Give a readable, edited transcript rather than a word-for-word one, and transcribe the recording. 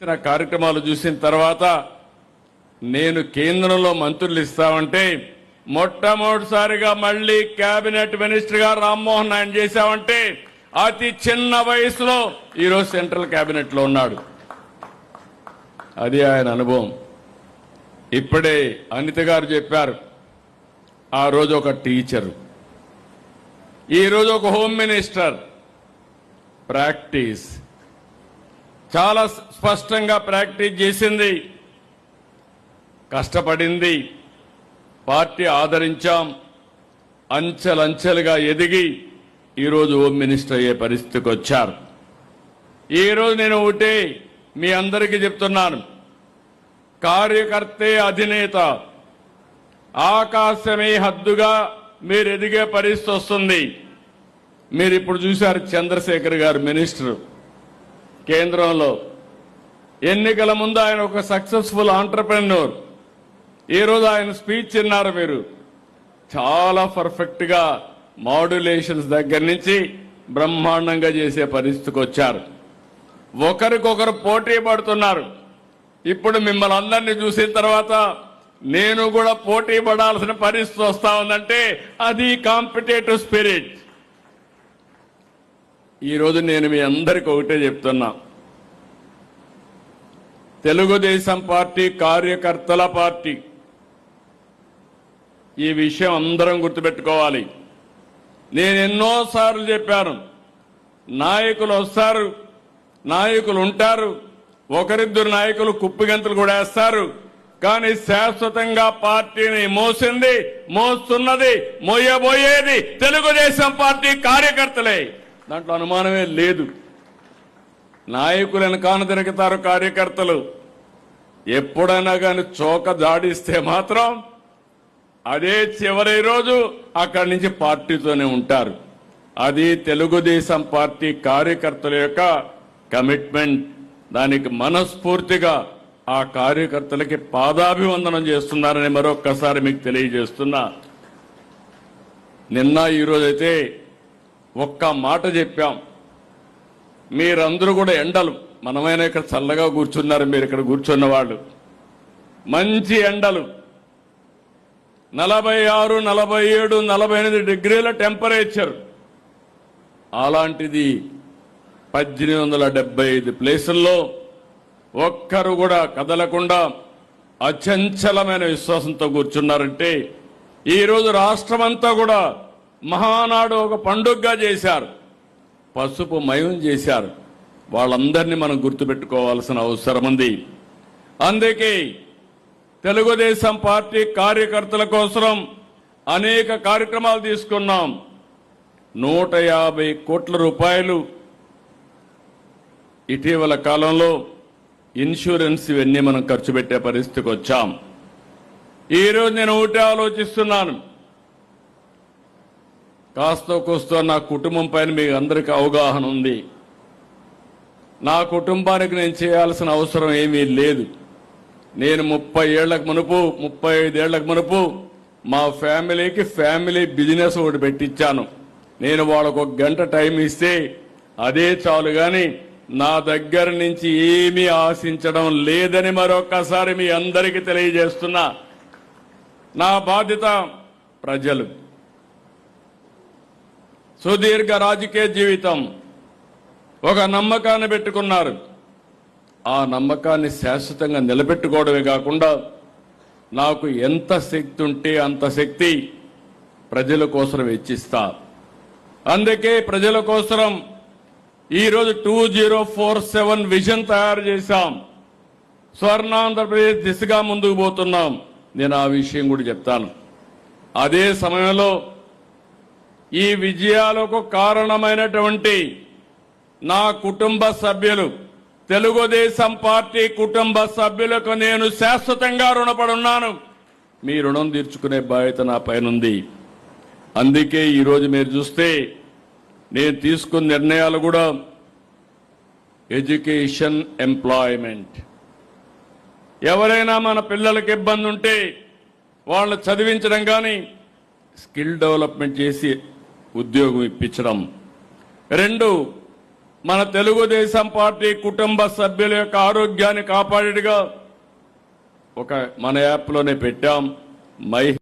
కార్యక్రమాలు చూసిన తర్వాత నేను కేంద్రంలో మంత్రులు ఇస్తామంటే మొట్టమొదటిసారిగా మళ్ళీ కేబినెట్ మినిస్టర్ గా రామ్మోహన్ నాయుడు చేశామంటే అతి చిన్న వయసులో ఈరోజు సెంట్రల్ కేబినెట్ లో ఉన్నాడు. అది ఆయన అనుభవం. ఇప్పుడే అనిత గారు చెప్పారు, ఆ రోజు ఒక టీచరు, ఈ రోజు ఒక హోమ్ మినిస్టర్. ప్రాక్టీస్ చాలా స్పష్టంగా ప్రాక్టీస్ చేసింది, కష్టపడింది, పార్టీ ఆదరించాం, అంచెలంచెలుగా ఎదిగి ఈరోజు హోమ్ మినిస్టర్ అయ్యే పరిస్థితికి వచ్చారు. ఈరోజు నేను ఒకటే మీ అందరికీ చెప్తున్నాను, కార్యకర్తే అధినేత, ఆకాశమే హద్దుగా మీరు ఎదిగే పరిస్థితి వస్తుంది. మీరు ఇప్పుడు చూశారు చంద్రశేఖర్ గారు మినిస్టర్ కేంద్రంలో. ఎన్నికల ముందు ఆయన ఒక సక్సెస్ఫుల్ ఆంటర్ప్రెన్యూర్. ఈరోజు ఆయన స్పీచ్ విన్నారు మీరు, చాలా పర్ఫెక్ట్ గా మాడ్యులేషన్స్ దగ్గర నుంచి బ్రహ్మాండంగా చేసే పరిస్థితికి వచ్చారు. ఒకరికొకరు పోటీ పడుతున్నారు. ఇప్పుడు మిమ్మల్ని అందరినీ చూసిన తర్వాత నేను కూడా పోటీ పడాల్సిన పరిస్థితి వస్తా ఉందంటే అది కాంపిటేటివ్ స్పిరిట్. ఈరోజు నేను మీ అందరికీ ఒకటే చెప్తున్నా, తెలుగుదేశం పార్టీ కార్యకర్తల పార్టీ. ఈ విషయం అందరం గుర్తుపెట్టుకోవాలి. నేను ఎన్నోసార్లు చెప్పాను, నాయకులు వస్తారు, నాయకులు ఉంటారు, ఒకరిద్దరు నాయకులు కుప్పిగంతులు కూడా వేస్తారు, కానీ శాశ్వతంగా పార్టీని మోస్తున్నది, మోయబోయేది తెలుగుదేశం పార్టీ కార్యకర్తలే. దాంట్లో అనుమానమే లేదు. నాయకులను కాను తిరుగుతారు కార్యకర్తలు. ఎప్పుడైనా కానీ చోక జాడిస్తే మాత్రం అదే చివరి రోజు అక్కడి నుంచి పార్టీతోనే ఉంటారు. అది తెలుగుదేశం పార్టీ కార్యకర్తల యొక్క కమిట్మెంట్. దానికి మనస్ఫూర్తిగా ఆ కార్యకర్తలకి పాదాభివందనం చేస్తున్నారని మరొక్కసారి మీకు తెలియజేస్తున్నా. నిన్న ఈరోజైతే ఒక్క మాట చెప్పాం, మీరందరూ కూడా ఎండలు, మనమైనా ఇక్కడ చల్లగా కూర్చున్నారు, మీరు ఇక్కడ కూర్చున్న వాళ్ళు, మంచి ఎండలు, 46, 47, 48 డిగ్రీల టెంపరేచర్. అలాంటిది 1875 ప్లేసుల్లో ఒక్కరు కూడా కదలకుండా అచంచలమైన విశ్వాసంతో కూర్చున్నారంటే ఈరోజు రాష్ట్రమంతా కూడా మహానాడు ఒక పండుగగా చేశారు, పసుపు మయం చేశారు. వాళ్ళందరినీ మనం గుర్తుపెట్టుకోవాల్సిన అవసరం ఉంది. అందుకే తెలుగుదేశం పార్టీ కార్యకర్తల కోసం అనేక కార్యక్రమాలు తీసుకున్నాం. 150 కోట్ల రూపాయలు ఇటీవల కాలంలో ఇన్సూరెన్స్ ఇవన్నీ మనం ఖర్చు పెట్టే పరిస్థితికి వచ్చాం. ఈరోజు నేను ఒకటే ఆలోచిస్తున్నాను, కాస్త కోస్తో నా కుటుంబం పైన మీకు అందరికీ అవగాహన ఉంది. నా కుటుంబానికి నేను చేయాల్సిన అవసరం ఏమీ లేదు. నేను 30 ఏళ్లకు మునుపు, 35 ఏళ్లకు మునుపు మా ఫ్యామిలీకి ఫ్యామిలీ బిజినెస్ ఒకటి పెట్టించాను. నేను వాళ్ళకు 1 గంట టైం ఇస్తే అదే చాలు, గాని నా దగ్గర నుంచి ఏమీ ఆశించడం లేదని మరొక్కసారి మీ అందరికీ తెలియజేస్తున్నా. నా బాధ్యత ప్రజలు. సుదీర్ఘ రాజకీయ జీవితం, ఒక నమ్మకాన్ని పెట్టుకున్నారు. ఆ నమ్మకాన్ని శాశ్వతంగా నిలబెట్టుకోవడమే కాకుండా నాకు ఎంత శక్తి ఉంటే అంత శక్తి ప్రజల కోసం వెచ్చిస్తా. అందుకే ప్రజల కోసం ఈరోజు 2047 విజన్ తయారు చేశాం. స్వర్ణాంధ్రప్రదేశ్ దిశగా ముందుకు పోతున్నాం. నేను ఆ విషయం కూడా చెప్తాను. అదే సమయంలో ఈ విజయాలకు కారణమైనటువంటి నా కుటుంబ సభ్యులు, తెలుగుదేశం పార్టీ కుటుంబ సభ్యులకు నేను శాశ్వతంగా రుణపడున్నాను. మీ రుణం తీర్చుకునే బాధ్యత నా పైనుంది. అందుకే ఈరోజు మీరు చూస్తే నేను తీసుకున్న నిర్ణయాలు కూడా ఎడ్యుకేషన్, ఎంప్లాయ్మెంట్. ఎవరైనా మన పిల్లలకు ఇబ్బంది ఉంటే వాళ్ళని చదివించడం కానీ స్కిల్ డెవలప్మెంట్ చేసి ఉద్యోగం ఇప్పించడం. 2, మన తెలుగుదేశం పార్టీ కుటుంబ సభ్యుల యొక్క ఆరోగ్యాన్ని కాపాడేట్టుగా మన యాప్లోనే పెట్టాం. మై